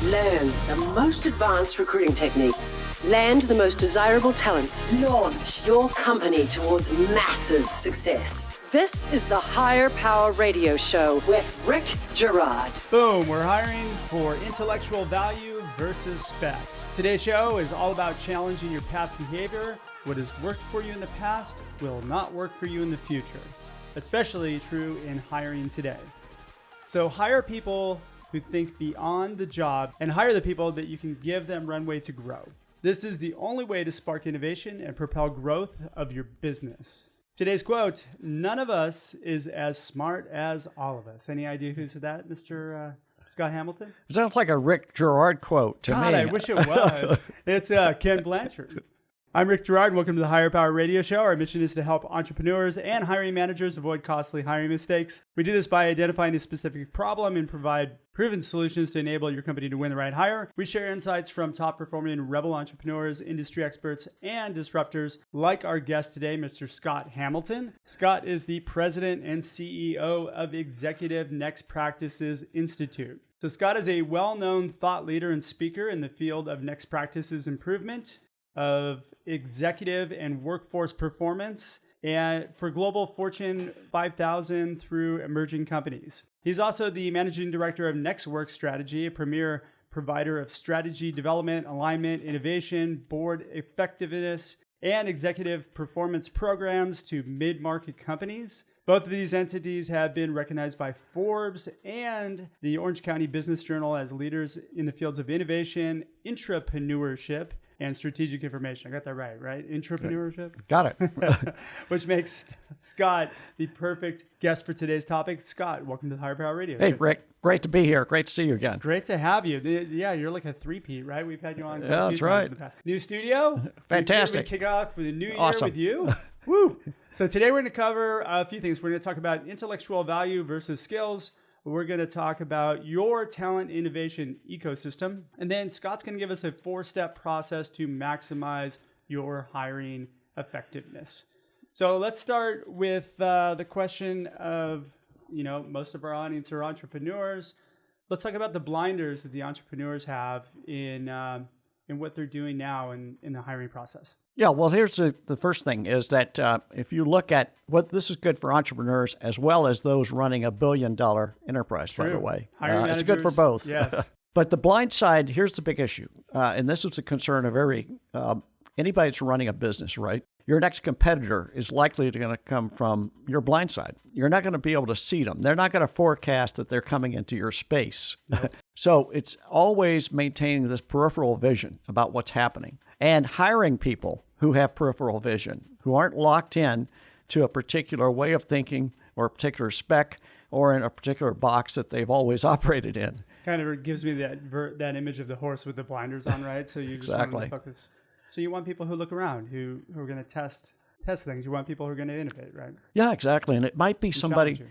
Learn the most advanced recruiting techniques. Land the most desirable talent. Launch your company towards massive success. This is the Higher Power Radio Show with Rick Girard. Boom, we're hiring for intellectual value versus spec. Today's show is all about challenging your past behavior. What has worked for you in the past will not work for you in the future, especially true in hiring today. So hire people who think beyond the job and hire the people that you can give them runway to grow. This is the only way to spark innovation and propel growth of your business. Today's quote, none of us is as smart as all of us. Any idea who said that, Mr. Scott Hamilton? It sounds like a Rick Girard quote to me. God, I wish it was. It's Ken Blanchard. I'm Rick Girard. Welcome to the Higher Power Radio Show. Our mission is to help entrepreneurs and hiring managers avoid costly hiring mistakes. We do this by identifying a specific problem and provide proven solutions to enable your company to win the right hire. We share insights from top-performing rebel entrepreneurs, industry experts, and disruptors like our guest today, Mr. Scott Hamilton. Scott is the president and CEO of Executive Next Practices Institute. So Scott is a well-known thought leader and speaker in the field of next practices improvement, of executive and workforce performance, and for global Fortune 5000 through emerging companies. He's also the managing director of NextWORKS Strategy, a premier provider of strategy development, alignment, innovation, board effectiveness, and executive performance programs to mid-market companies. Both of these entities have been recognized by Forbes and the Orange County Business Journal as leaders in the fields of innovation, ENTrepreneurship, and strategic information. I got that right? ENTrepreneurship? Got it. Which makes Scott the perfect guest for today's topic. Scott, welcome to the Higher Power Radio. Hey, Rick. Great to be here. Great to see you again. Great to have you. Yeah, you're like a three-peat, right? We've had you on. Yeah, that's right. In the past. New studio. Fantastic. We kick off with a new year Awesome. with you. Woo! So today we're going to cover a few things. We're going to talk about intellectual value versus skills. We're going to talk about your talent innovation ecosystem. And then Scott's going to give us a 4-step process to maximize your hiring effectiveness. So let's start with the question of, most of our audience are entrepreneurs. Let's talk about the blinders that the entrepreneurs have in what they're doing now in the hiring process. Yeah, well, here's the first thing is that if you look at what this is good for entrepreneurs as well as those running $1 billion enterprise, by the way. It's good for both. Yes. But the blind side, here's the big issue. And this is a concern of anybody that's running a business, right? Your next competitor is likely going to come from your blind side. You're not going to be able to see them. They're not going to forecast that they're coming into your space. Nope. So it's always maintaining this peripheral vision about what's happening and hiring people who have peripheral vision, who aren't locked in to a particular way of thinking or a particular spec or in a particular box that they've always operated in. Kind of gives me that image of the horse with the blinders on, right? So you just want to focus. So you want people who look around, who are going to test things. You want people who are going to innovate, right? Yeah, exactly. And it might be somebody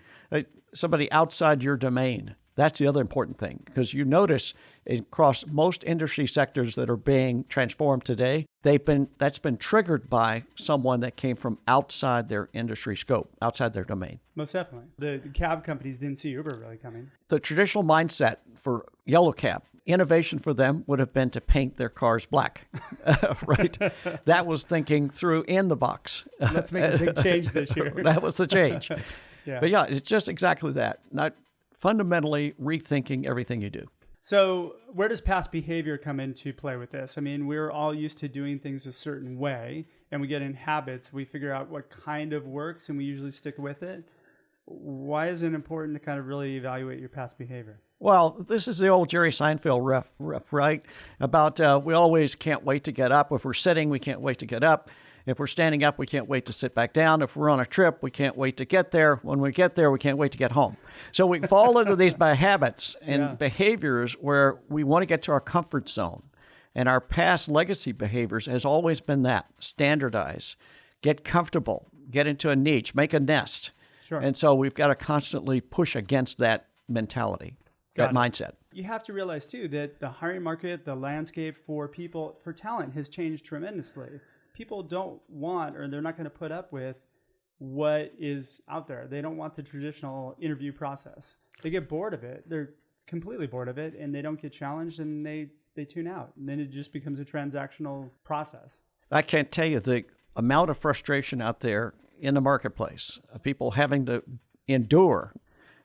outside your domain. That's the other important thing, because you notice across most industry sectors that are being transformed today, that's been triggered by someone that came from outside their industry scope, outside their domain. Most definitely. The cab companies didn't see Uber really coming. The traditional mindset for Yellow Cab, innovation for them would have been to paint their cars black, right? That was thinking through in the box. Let's make a big change this year. That was the change. Yeah. But yeah, it's just exactly that. Not fundamentally rethinking everything you do. So where does past behavior come into play with this? I mean, we're all used to doing things a certain way, and we get in habits. We figure out what kind of works, and we usually stick with it. Why is it important to kind of really evaluate your past behavior? Well, this is the old Jerry Seinfeld riff, right? About we always can't wait to get up. If we're sitting, we can't wait to get up. If we're standing up, we can't wait to sit back down. If we're on a trip, we can't wait to get there. When we get there, we can't wait to get home. So we fall into these habits and behaviors where we want to get to our comfort zone. And our past legacy behaviors has always been that. Standardize, get comfortable, get into a niche, make a nest. Sure. And so we've got to constantly push against that mentality, that mindset. You have to realize, too, that the hiring market, the landscape for talent has changed tremendously. People don't want, or they're not going to put up with what is out there. They don't want the traditional interview process. They get bored of it. They're completely bored of it and they don't get challenged and they tune out. And then it just becomes a transactional process. I can't tell you the amount of frustration out there in the marketplace of people having to endure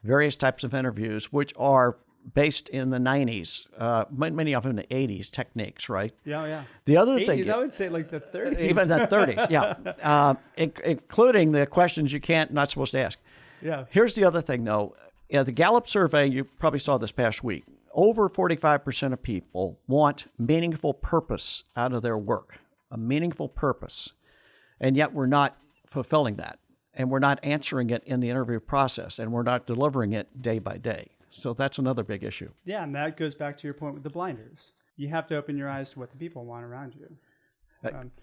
various types of interviews, which are based in the 90s, many of them in the 80s techniques, right? Yeah. The other 80s, thing, I would say like the 30s. even the 30s, yeah, including the questions you not supposed to ask. Yeah. Here's the other thing, though. The Gallup survey, you probably saw this past week, over 45% of people want meaningful purpose out of their work, a meaningful purpose, and yet we're not fulfilling that, and we're not answering it in the interview process, and we're not delivering it day by day. So that's another big issue. Yeah, and that goes back to your point with the blinders. You have to open your eyes to what the people want around you.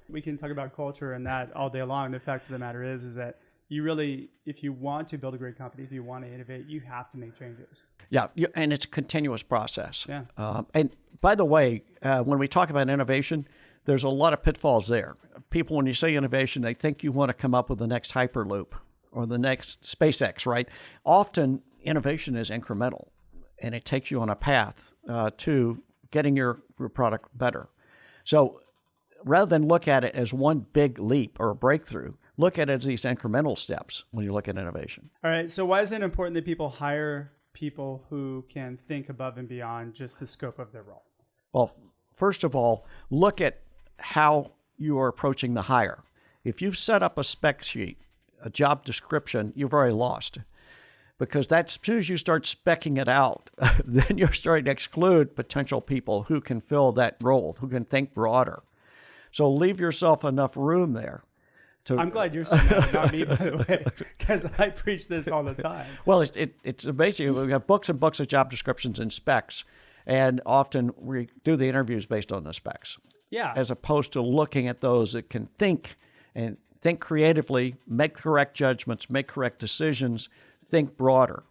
We can talk about culture and that all day long. The fact of the matter is that you really, if you want to build a great company, if you want to innovate, you have to make changes. Yeah, and it's a continuous process. Yeah. And by the way, when we talk about innovation, there's a lot of pitfalls there. People, when you say innovation, they think you want to come up with the next Hyperloop or the next SpaceX, right? Often, innovation is incremental, and it takes you on a path to getting your product better. So rather than look at it as one big leap or a breakthrough, look at it as these incremental steps when you look at innovation. All right, so why is it important that people hire people who can think above and beyond just the scope of their role? Well, first of all, look at how you are approaching the hire. If you've set up a spec sheet, a job description, you've already lost. Because that's, as soon as you start speccing it out, then you're starting to exclude potential people who can fill that role, who can think broader. So leave yourself enough room there. I'm glad you're saying that, not me, by the way, because I preach this all the time. Well, it's basically, we have books and books of job descriptions and specs, and often we do the interviews based on the specs. Yeah. As opposed to looking at those that can think and think creatively, make correct judgments, make correct decisions, think broader.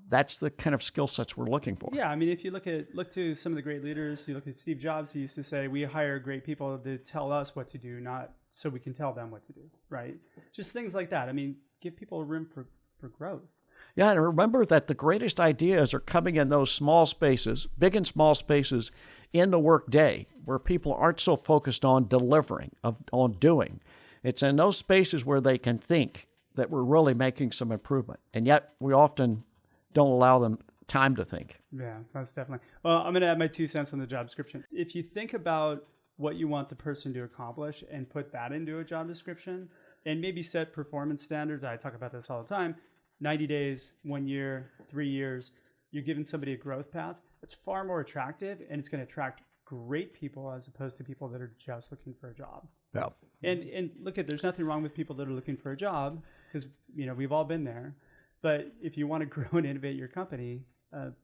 That's the kind of skill sets we're looking for. Yeah, I mean, if you look to some of the great leaders, you look at Steve Jobs, he used to say, we hire great people to tell us what to do, not so we can tell them what to do, right? Just things like that. I mean, give people room for growth. Yeah, and remember that the greatest ideas are coming in those small spaces, big and small spaces in the work day where people aren't so focused on delivering, on doing. It's in those spaces where they can think that we're really making some improvement. And yet we often don't allow them time to think. Yeah, most definitely. Well, I'm going to add my 2 cents on the job description. If you think about what you want the person to accomplish and put that into a job description and maybe set performance standards, I talk about this all the time, 90 days, 1 year, 3 years, you're giving somebody a growth path, it's far more attractive and it's going to attract great people as opposed to people that are just looking for a job. Yeah. And look, there's nothing wrong with people that are looking for a job because, we've all been there. But if you want to grow and innovate your company,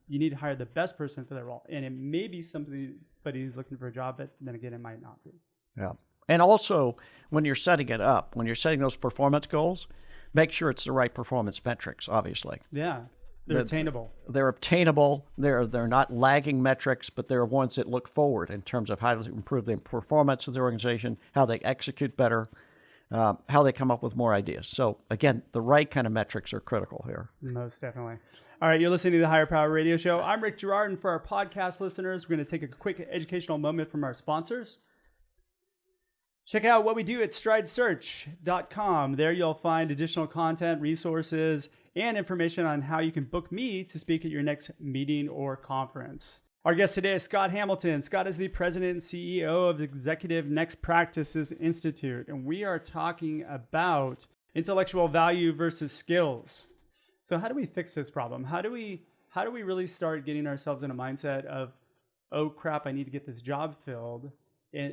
you need to hire the best person for that role. And it may be somebody who's looking for a job, but then again, it might not be. Yeah. And also, when you're setting it up, when you're setting those performance goals, make sure it's the right performance metrics, obviously. Yeah. They're attainable. They're obtainable. They're not lagging metrics, but they're ones that look forward in terms of how to improve the performance of the organization, how they execute better, how they come up with more ideas. So again, the right kind of metrics are critical here. Most definitely. All right, you're listening to the Higher Power Radio Show. I'm Rick Girard, and for our podcast listeners, we're going to take a quick educational moment from our sponsors. Check out what we do at stridesearch.com. There you'll find additional content, resources, and information on how you can book me to speak at your next meeting or conference. Our guest today is Scott Hamilton. Scott is the president and CEO of Executive Next Practices Institute, and we are talking about intellectual value versus skills. So how do we fix this problem? How do we really start getting ourselves in a mindset of, oh crap, I need to get this job filled,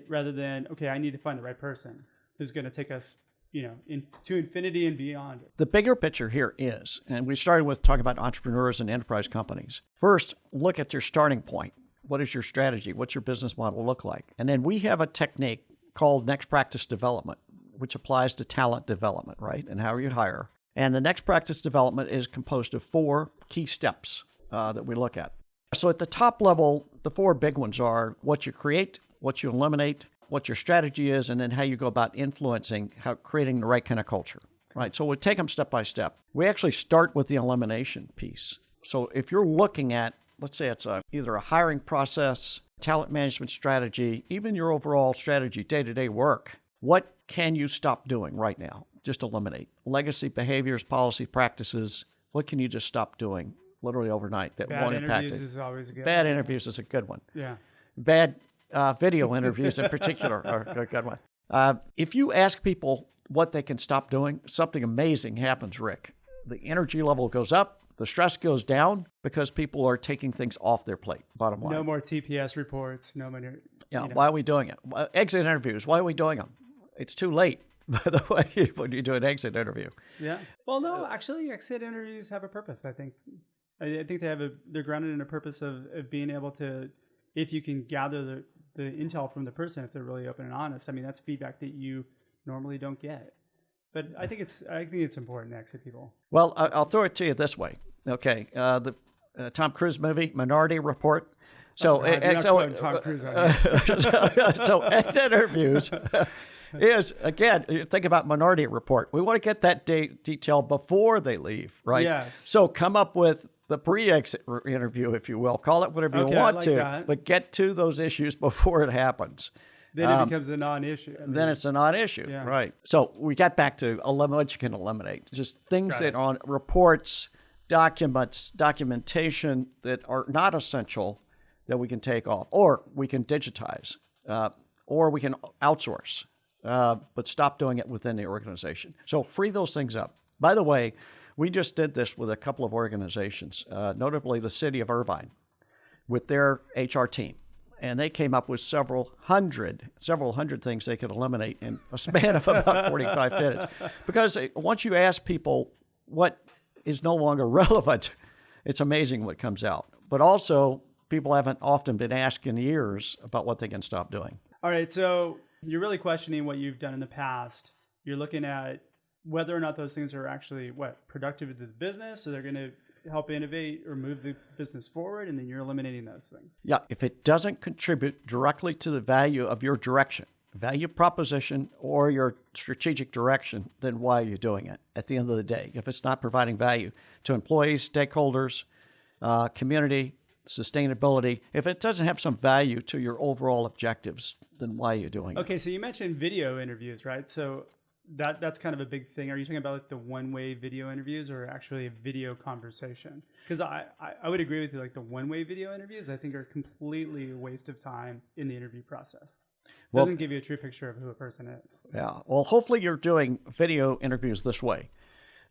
rather than, okay, I need to find the right person who's going to take us to infinity and beyond. The bigger picture here is, and we started with talking about entrepreneurs and enterprise companies. First, look at your starting point. What is your strategy? What's your business model look like? And then we have a technique called next practice development, which applies to talent development, right? And how you hire. And the next practice development is composed of 4 key steps that we look at. So at the top level, the 4 big ones are what you create, what you eliminate, what your strategy is, and then how you go about influencing, creating the right kind of culture, right? So we'll take them step by step. We actually start with the elimination piece. So if you're looking at let's say it's either a hiring process, talent management strategy, even your overall strategy, day-to-day work. What can you stop doing right now? Just eliminate. Legacy behaviors, policy, practices. What can you just stop doing literally overnight that won't impact it? Bad interviews is always a good one. Bad interviews is a good one. Yeah. Bad video interviews in particular are a good one. If you ask people what they can stop doing, something amazing happens, Rick. The energy level goes up, the stress goes down because people are taking things off their plate, bottom line. No more TPS reports, no more... Why are we doing it? Exit interviews, why are we doing them? It's too late, by the way, when you do an exit interview. Yeah. Well, no, actually, exit interviews have a purpose, I think. I think they're grounded in a purpose of being able to, if you can gather the intel from the person, if they're really open and honest. I mean, that's feedback that you normally don't get. But I think it's important to exit people. Well, I'll throw it to you this way. Okay, the Tom Cruise movie, Minority Report. So, Tom Cruise so exit interviews is, again, think about Minority Report. We want to get that detail before they leave, right? Yes. So come up with the pre-exit interview, if you will. Call it whatever you want to, that. but get to those issues before it happens. Then it becomes a non-issue. Then it's a non-issue, right? So we got back to what you can eliminate. Just things that are on reports, documents, documentation that are not essential that we can take off, or we can digitize, or we can outsource, but stop doing it within the organization. So free those things up. By the way, we just did this with a couple of organizations, notably the city of Irvine, with their HR team. And they came up with several hundred things they could eliminate in a span of about 45 minutes. Because once you ask people what is no longer relevant, it's amazing what comes out. But also, people haven't often been asked in years about what they can stop doing. All right, so you're really questioning what you've done in the past. You're looking at whether or not those things are actually, productive to the business, so they're going to help innovate or move the business forward, and then you're eliminating those things. Yeah, if it doesn't contribute directly to the value of your direction, value proposition, or your strategic direction, then why are you doing it at the end of the day? If it's not providing value to employees, stakeholders, community, sustainability, if it doesn't have some value to your overall objectives, then why are you doing it? Okay, so you mentioned video interviews, right? So that's kind of a big thing. Are you talking about like the one-way video interviews or actually a video conversation? Because I would agree with you, like the one-way video interviews, I think are completely a waste of time in the interview process. It doesn't give you a true picture of who a person is. Yeah. Well, hopefully you're doing video interviews this way,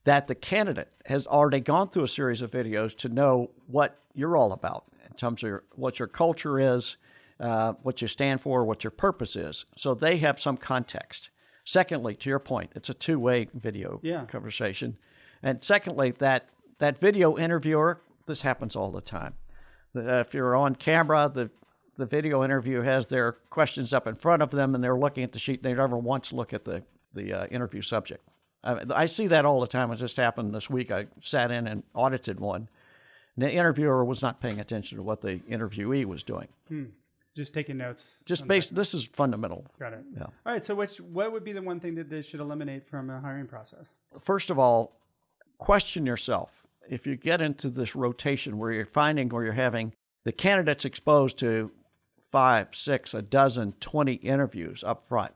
that the candidate has already gone through a series of videos to know what you're all about in terms of what your culture is, what you stand for, what your purpose is. So they have some context. Secondly, to your point, it's a two-way video conversation. And secondly, that video interviewer, this happens all the time. If you're on camera, the video interview has their questions up in front of them, and they're looking at the sheet. They never once look at the interview subject. I see that all the time. It just happened this week. I sat in and audited one. And the interviewer was not paying attention to what the interviewee was doing. Just taking notes. This is fundamental. Got it. Yeah. All right. So what would be the one thing that they should eliminate from a hiring process? First of all, question yourself. If you get into this rotation where you're having the candidates exposed to 5, 6, a dozen, 20 interviews up front,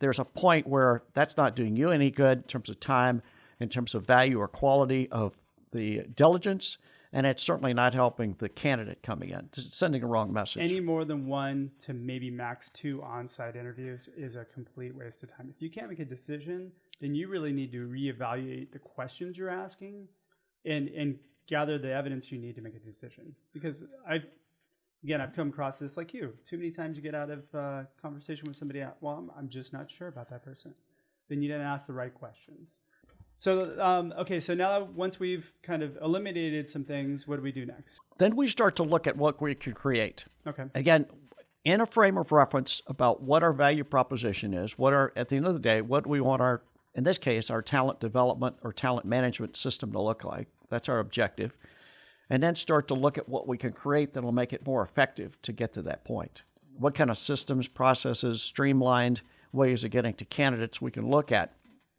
there's a point where that's not doing you any good in terms of time, in terms of value or quality of the diligence, and it's certainly not helping the candidate coming in. It's sending a wrong message. Any more than 1 to maybe max 2 on-site interviews is a complete waste of time. If you can't make a decision, then you really need to reevaluate the questions you're asking and gather the evidence you need to make a decision. Because I've come across this like you. Too many times you get out of conversation with somebody, I'm just not sure about that person. Then you didn't ask the right questions. So, so now once we've kind of eliminated some things, what do we do next? Then we start to look at what we can create. Okay. Again, in a frame of reference about what our value proposition is, at the end of the day, what we want in this case, our talent development or talent management system to look like. That's our objective. And then start to look at what we can create that will make it more effective to get to that point. What kind of systems, processes, streamlined ways of getting to candidates we can look at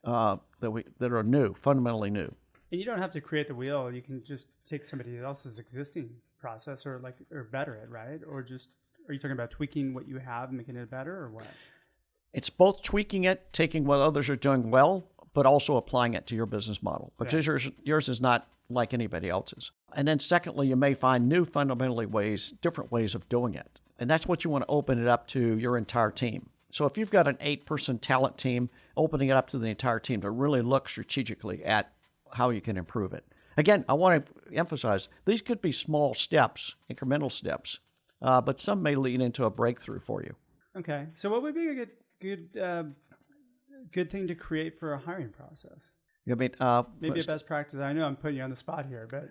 that are new, fundamentally new. And you don't have to create the wheel. You can just take somebody else's existing process or better it, right? Or just, are you talking about tweaking what you have and making it better, or what? It's both tweaking it, taking what others are doing well, but also applying it to your business model, because yours is not like anybody else's. And then secondly, you may find new different ways of doing it. And that's what you want to open it up to your entire team. So if you've got an 8-person talent team, opening it up to the entire team to really look strategically at how you can improve it. Again, I want to emphasize, these could be small steps, incremental steps, but some may lead into a breakthrough for you. Okay. So what would be a good thing to create for a hiring process? I mean, maybe a best practice. I know I'm putting you on the spot here, but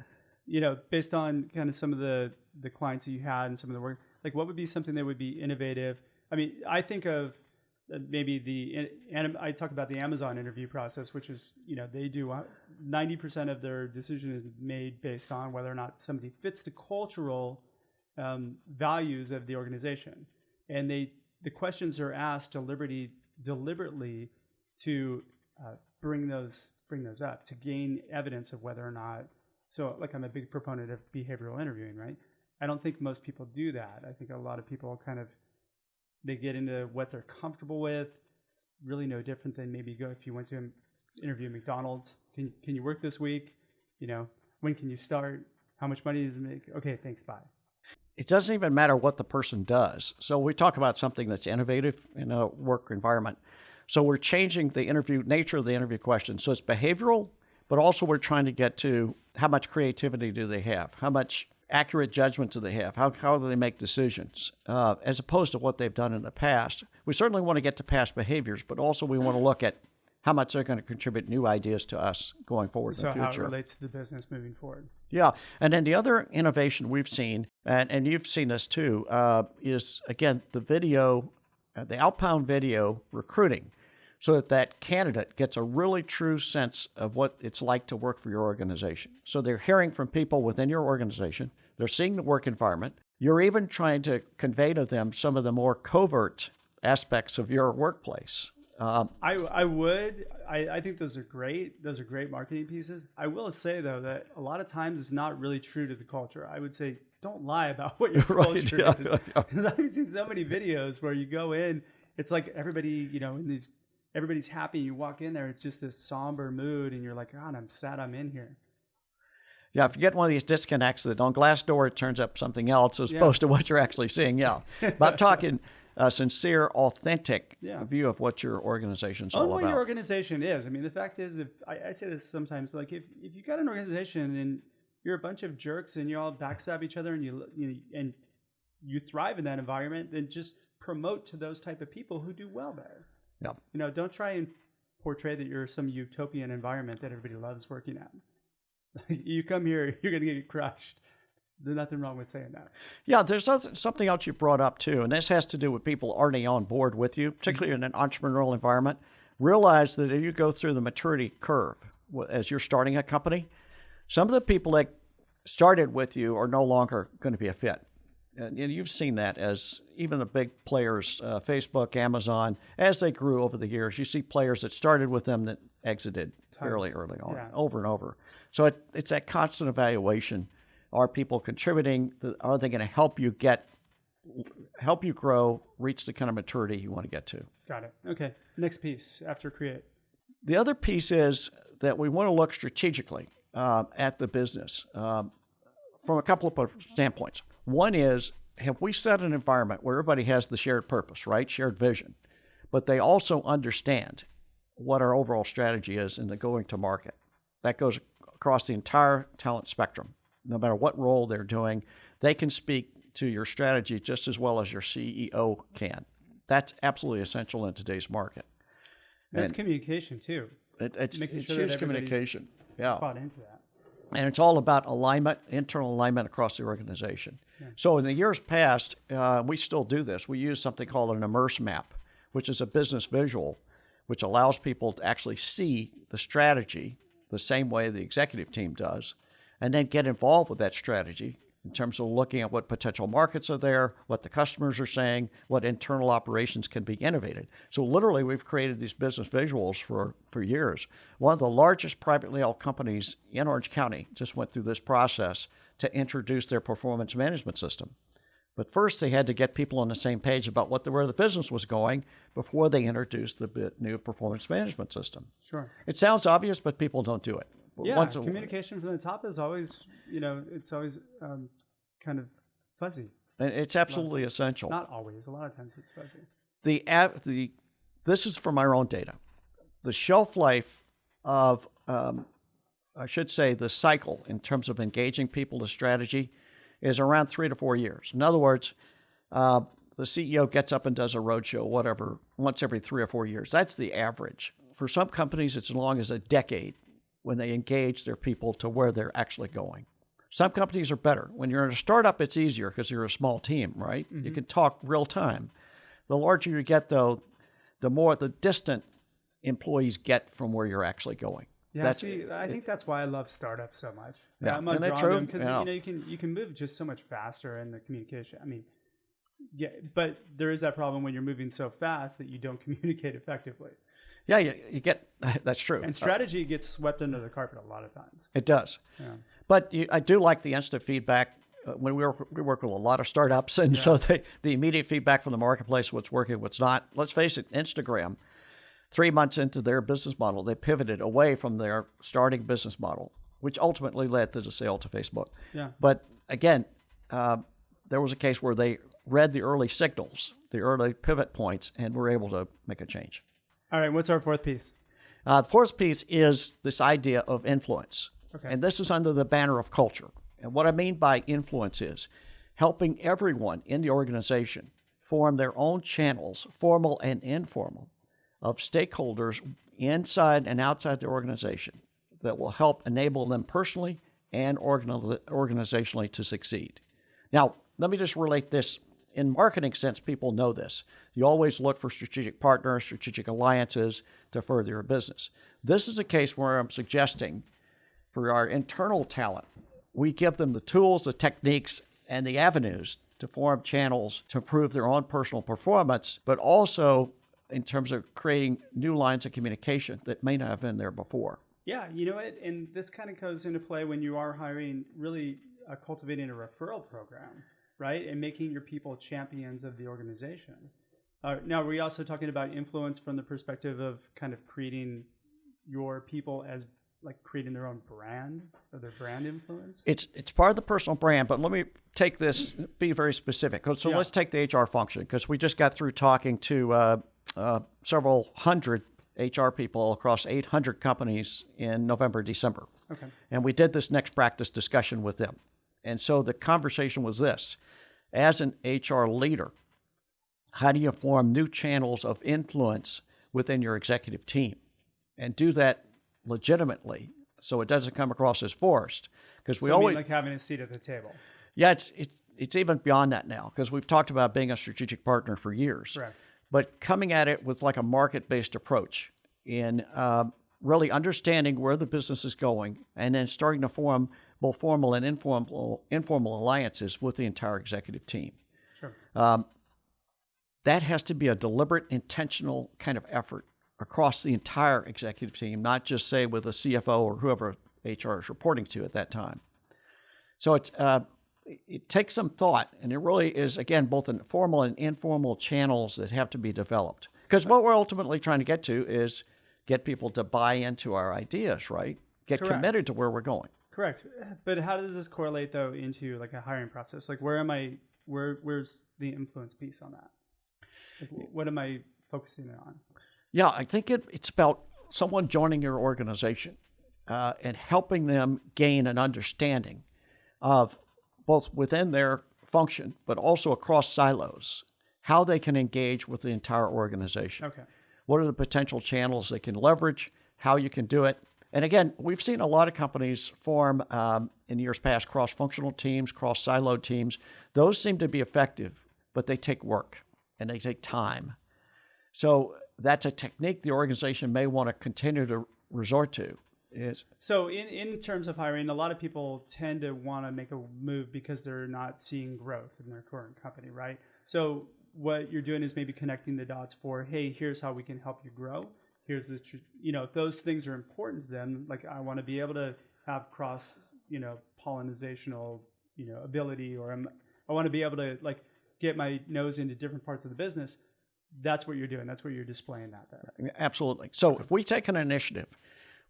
based on kind of some of the clients that you had and some of the work, like what would be something that would be innovative? I mean, I think of maybe I talk about the Amazon interview process, which is, they do 90% of their decision is made based on whether or not somebody fits the cultural values of the organization. And the questions are asked deliberately to bring those up, to gain evidence of whether or not. So like, I'm a big proponent of behavioral interviewing, right? I don't think most people do that. I think a lot of people they get into what they're comfortable with. It's really no different than maybe if you went to an interview at McDonald's. Can you work this week? When can you start? How much money does it make? Okay, thanks, bye. It doesn't even matter what the person does. So we talk about something that's innovative in a work environment. So we're changing the nature of the interview question. So it's behavioral, but also we're trying to get to how much creativity do they have? How much accurate judgment do they have? How do they make decisions? As opposed to what they've done in the past. We certainly want to get to past behaviors, but also we want to look at how much they're going to contribute new ideas to us going forward in the future. So how it relates to the business moving forward. Yeah. And then the other innovation we've seen, and you've seen this too, is, again, the outbound video recruiting, so that candidate gets a really true sense of what it's like to work for your organization. So they're hearing from people within your organization. They're seeing the work environment. You're even trying to convey to them some of the more covert aspects of your workplace. I think those are great. Those are great marketing pieces. I will say, though, that a lot of times it's not really true to the culture. I would say don't lie about what your culture is. Because I've seen so many videos where you go in, it's like everybody, everybody's happy. You walk in there, it's just this somber mood, and you're like, God, I'm sad I'm in here. Yeah, if you get one of these disconnects that on Glassdoor it turns up something else as opposed to what you're actually seeing, But I'm talking a sincere, authentic view of what your organization's all about. What your organization is. I mean, the fact is, if I say this sometimes, like if you got an organization and you're a bunch of jerks and you all backstab each other and you thrive in that environment, then just promote to those type of people who do well there. Yeah. Don't try and portray that you're some utopian environment that everybody loves working at. You come here, you're going to get crushed. There's nothing wrong with saying that. Yeah, there's something else you brought up too, and this has to do with people already on board with you, particularly in an entrepreneurial environment. Realize that if you go through the maturity curve as you're starting a company, some of the people that started with you are no longer going to be a fit. And you've seen that as even the big players, Facebook, Amazon, as they grew over the years, you see players that started with them that exited fairly early on, over and over. So it's that constant evaluation. Are people contributing? Are they going to help you grow, reach the kind of maturity you want to get to? Got it. Okay. Next piece after create. The other piece is that we want to look strategically at the business from a couple of standpoints. One is, have we set an environment where everybody has the shared purpose, right? Shared vision, but they also understand what our overall strategy is in the going to market. That goes across the entire talent spectrum. No matter what role they're doing, they can speak to your strategy just as well as your CEO can. That's absolutely essential in today's market. That's communication too. It's huge communication. Yeah. Bought into that. And it's all about alignment, internal alignment across the organization. Yeah. So in the years past, we still do this. We use something called an immerse map, which is a business visual, which allows people to actually see the strategy the same way the executive team does, and then get involved with that strategy in terms of looking at what potential markets are there, what the customers are saying, what internal operations can be innovated. So literally, we've created these business visuals for years. One of the largest privately held companies in Orange County just went through this process to introduce their performance management system. But first, they had to get people on the same page about where the business was going before they introduced the new performance management system. Sure. It sounds obvious, but people don't do it. Yeah, communication from the top is always, it's always kind of fuzzy. It's absolutely essential. Not always. A lot of times it's fuzzy. This is from our own data. The shelf life of, I should say, the cycle in terms of engaging people to strategy is around 3 to 4 years. In other words, the CEO gets up and does a roadshow, whatever, once every 3 or 4 years. That's the average. For some companies, it's as long as a decade when they engage their people to where they're actually going. Some companies are better. When you're in a startup, it's easier because you're a small team, right? Mm-hmm. You can talk real time. The larger you get, though, the more the distant employees get from where you're actually going. Yeah, I think that's why I love startups so much. Yeah, I'm drawn to them because you can move just so much faster in the communication. I mean, yeah, but there is that problem when you're moving so fast that you don't communicate effectively. Yeah, you get that's true. And strategy gets swept under the carpet a lot of times. It does. Yeah. But I do like the instant feedback. When we work with a lot of startups, and so the immediate feedback from the marketplace, what's working, what's not. Let's face it, Instagram, 3 months into their business model, they pivoted away from their starting business model, which ultimately led to the sale to Facebook. Yeah. But again, there was a case where they read the early signals, the early pivot points, and were able to make a change. All right, what's our fourth piece? The fourth piece is this idea of influence. Okay. And this is under the banner of culture. And what I mean by influence is helping everyone in the organization form their own channels, formal and informal, of stakeholders inside and outside the organization that will help enable them personally and organizationally to succeed. Now, let me just relate this. In marketing sense, people know this. You always look for strategic partners, strategic alliances to further your business. This is a case where I'm suggesting for our internal talent, we give them the tools, the techniques, and the avenues to form channels to improve their own personal performance, but also in terms of creating new lines of communication that may not have been there before. Yeah, you know what? And this kind of goes into play when you are hiring, really cultivating a referral program, right? And making your people champions of the organization. Now, are we also talking about influence from the perspective of kind of creating your people as like creating their own brand or their brand influence? It's part of the personal brand, but let me take this, be very specific. So let's take the HR function, because we just got through talking to several hundred HR people across 800 companies in November, December. Okay. And we did this next practice discussion with them. And so the conversation was this: as an HR leader, how do you form new channels of influence within your executive team and do that legitimately so it doesn't come across as forced? Because we always like having a seat at the table. Yeah, it's even beyond that now, because we've talked about being a strategic partner for years. Correct. But coming at it with like a market-based approach in really understanding where the business is going, and then starting to form both formal and informal alliances with the entire executive team. Sure. That has to be a deliberate, intentional kind of effort across the entire executive team, not just, say, with a CFO or whoever HR is reporting to at that time. So it takes some thought, and it really is, again, both in formal and informal channels that have to be developed. Because what we're ultimately trying to get to is get people to buy into our ideas, right? Get Correct. Committed to where we're going. Correct. But how does this correlate, though, into like a hiring process? Like, where's the influence piece on that? Like, what am I focusing on? Yeah, I think it's about someone joining your organization and helping them gain an understanding of both within their function, but also across silos, how they can engage with the entire organization. Okay. What are the potential channels they can leverage, how you can do it. And again, we've seen a lot of companies form in years past cross-functional teams, cross-siloed teams. Those seem to be effective, but they take work and they take time. So that's a technique the organization may want to continue to resort to. So in terms of hiring, a lot of people tend to want to make a move because they're not seeing growth in their current company, right? So what you're doing is maybe connecting the dots for, hey, here's how we can help you grow. Here's the, if those things are important to them, like I want to be able to have cross, pollinizational, ability, or I want to be able to like get my nose into different parts of the business. That's what you're doing. That's what you're displaying that there. Absolutely. So if we take an initiative,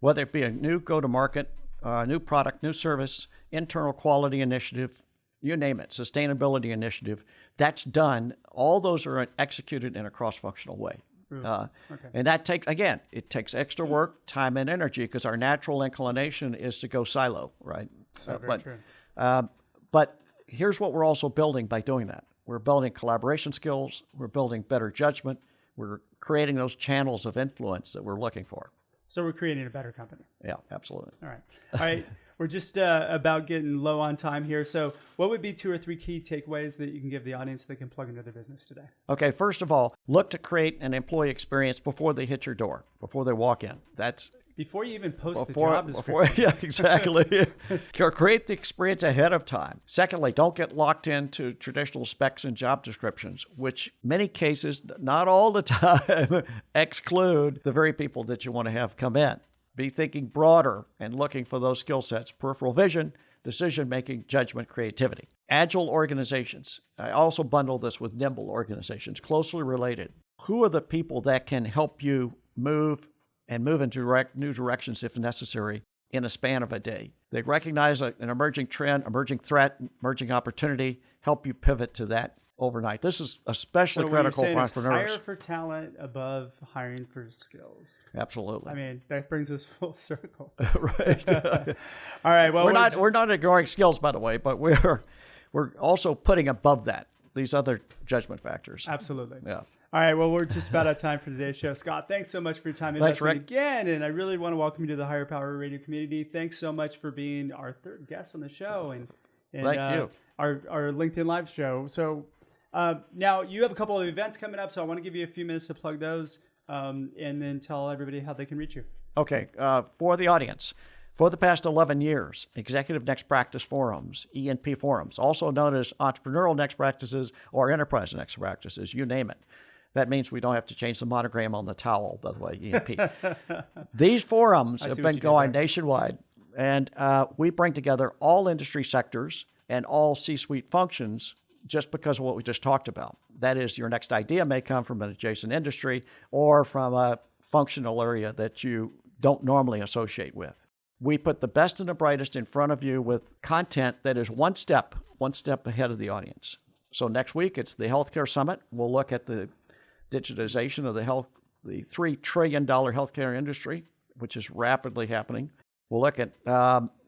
whether it be a new go-to-market, new product, new service, internal quality initiative, you name it, sustainability initiative, that's done. All those are executed in a cross-functional way. And that takes extra work, time, and energy because our natural inclination is to go silo, right? So very true. But here's what we're also building by doing that. We're building collaboration skills. We're building better judgment. We're creating those channels of influence that we're looking for. So we're creating a better company. Yeah, absolutely. All right. We're just about getting low on time here. So what would be 2 or 3 key takeaways that you can give the audience that they can plug into their business today? Okay, first of all, look to create an employee experience before they hit your door, before they walk in. That's before you even post the job description. Yeah, exactly. Create the experience ahead of time. Secondly, don't get locked into traditional specs and job descriptions, which many cases, not all the time, exclude the very people that you want to have come in. Be thinking broader and looking for those skill sets: peripheral vision, decision-making, judgment, creativity. Agile organizations. I also bundle this with nimble organizations, closely related. Who are the people that can help you move in new directions if necessary in a span of a day? They recognize an emerging trend, emerging threat, emerging opportunity, help you pivot to that overnight. This is especially critical for entrepreneurs. Hire for talent above hiring for skills. Absolutely. I mean, that brings us full circle. Right. All right. Well, we're not ignoring skills, by the way, but we're also putting above that these other judgment factors. Absolutely. Yeah. All right. Well, we're just about out of time for today's show. Scott, thanks so much for your time. Thanks, Rick. Again, and I really want to welcome you to the Higher Power Radio community. Thanks so much for being our third guest on the show and thank you. Our LinkedIn Live show. So now you have a couple of events coming up, so I want to give you a few minutes to plug those and then tell everybody how they can reach you. Okay. For the audience, for the past 11 years, Executive Next Practice Forums, ENP Forums, also known as Entrepreneurial Next Practices or Enterprise Next Practices, you name it. That means we don't have to change the monogram on the towel, by the way, ENP. These forums have been going nationwide, and we bring together all industry sectors and all C-suite functions just because of what we just talked about. That is, your next idea may come from an adjacent industry or from a functional area that you don't normally associate with. We put the best and the brightest in front of you with content that is one step ahead of the audience. So next week, it's the Healthcare Summit. We'll look at the digitization of the $3 trillion healthcare industry, which is rapidly happening. We'll look at,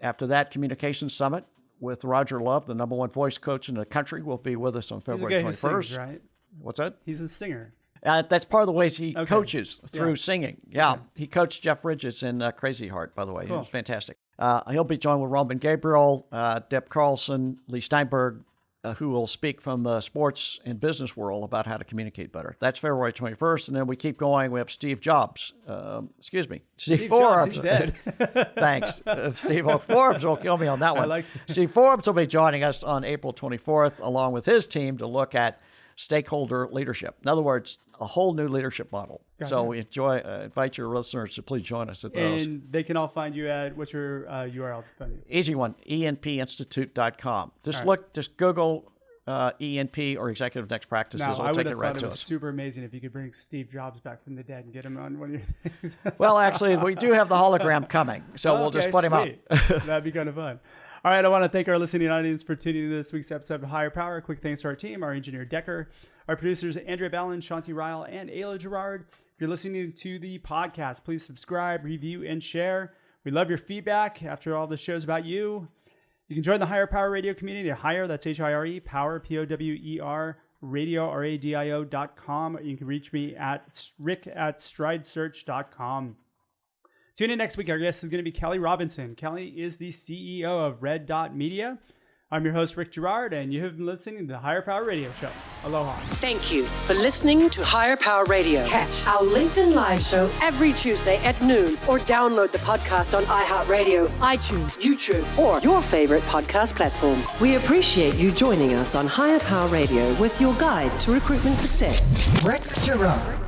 after that, Communications Summit with Roger Love, the #1 voice coach in the country, will be with us on February 21st. Sings, right? What's that? He's a singer. That's part of the ways he coaches through singing. Yeah. Okay. He coached Jeff Bridges in Crazy Heart, by the way. Cool. It was fantastic. He'll be joined with Roman Gabriel, Deb Carlson, Lee Steinberg, who will speak from the sports and business world about how to communicate better. That's February 21st. And then we keep going. We have Steve Forbes. Steve Forbes. He's dead. Thanks. Steve Forbes will kill me on that one. Steve Forbes will be joining us on April 24th, along with his team, to look at stakeholder leadership. In other words, a whole new leadership model. Gotcha. So we invite your listeners to please join us at those. And they can all find you at, what's your URL? Easy one, enpinstitute.com. Just Google ENP or Executive Next Practices. Now, It'll take it right to us. I would have thought it was super amazing if you could bring Steve Jobs back from the dead and get him on one of your things. Well, actually, we do have the hologram coming, so we'll just put him up. That'd be kind of fun. All right, I want to thank our listening audience for tuning in to this week's episode of Higher Power. Quick thanks to our team, our engineer Decker, our producers Andrea Ballin, Shanti Ryle, and Ayla Gerard. If you're listening to the podcast, please subscribe, review, and share. We love your feedback after all the shows about you. You can join the Higher Power Radio community at Higher, that's H-I-R-E, Power, P-O-W-E-R, radio, R-A-D-I-O.com. You can reach me at rick@stridesearch.com. Tune in next week. Our guest is going to be Kelly Robinson. Kelly is the CEO of Red Dot Media. I'm your host, Rick Girard, and you have been listening to the Higher Power Radio Show. Aloha. Thank you for listening to Higher Power Radio. Catch our LinkedIn Live show every Tuesday at noon, or download the podcast on iHeartRadio, iTunes, YouTube, or your favorite podcast platform. We appreciate you joining us on Higher Power Radio with your guide to recruitment success, Rick Girard.